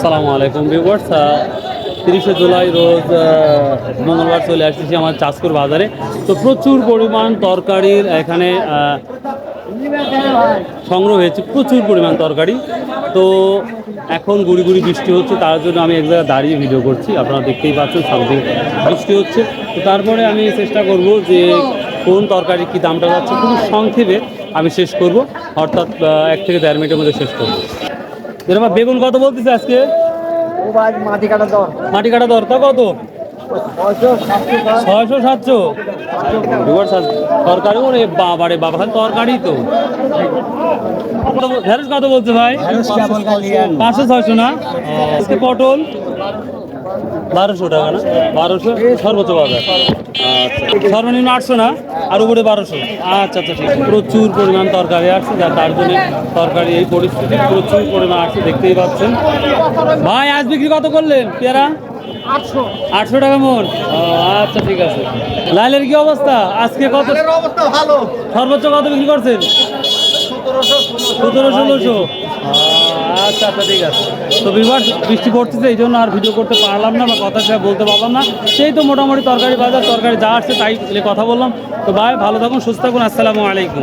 আসসালামু আলাইকুম ভিউয়ার্স, 30শে জুলাই রোজ মঙ্গলবার চলে আসতেছি আমার চাঁদপুর বাজারে। তো প্রচুর পরিমাণ তরকারির এখানে সংগ্রহ হয়েছে, প্রচুর পরিমাণ তরকারি। তো এখন গুড়ি গুড়ি বৃষ্টি হচ্ছে, তার জন্য আমি এক জায়গায় দাঁড়িয়ে ভিডিও করছি। আপনারা দেখতেই পাচ্ছেন সামনে বৃষ্টি হচ্ছে। তো তারপরে আমি চেষ্টা করব যে কোন তরকারি কী দামটা যাচ্ছে খুবই সংক্ষেপে আমি শেষ করব, অর্থাৎ 1 থেকে 1.5 মিনিটের মধ্যে শেষ করবো। এরকম বেগুন কত বলতেছে আজকে? মাটি কাটা দর মাটি কাটা দরটা কত? 600-700 তরকারি। ওরে বাবারে বাবা, তরকারি তো। ঢেঁড়স কত বলছে ভাই? 500-600 না? আজকে পটল 1200 টাকা না? 1200 সর্বোচ্চ বাজার। আচ্ছা, সর্বনিম্ন 800 না? আর উপরে 1200। আচ্ছা আচ্ছা, ঠিক। প্রচুর পরিমাণ তরকারি আসছে, তার জন্য তরকারি এই পরিস্থিতি প্রচুর পরিমাণ আসছে, দেখতেই পাচ্ছেন। ভাই আজ বিক্রি কত করলেন পেয়ারা? 800 টাকা মন। আচ্ছা ঠিক আছে। লাইলের কি অবস্থা আজকে? কত অবস্থা ভালো, সর্বোচ্চ কত বিক্রি করছেন? 1700-1600। আচ্ছা আচ্ছা ঠিক আছে। তো বৃষ্টি পড়তেছে, এই জন্য আর ভিডিও করতে পারলাম না বা কথা বলতে পারলাম না। সেই তো মোটামুটি তরকারি বাজার, তরকারি যা আসছে তাই কথা বললাম। তো ভাই ভালো থাকুন, সুস্থ থাকুন, আসসালামু আলাইকুম।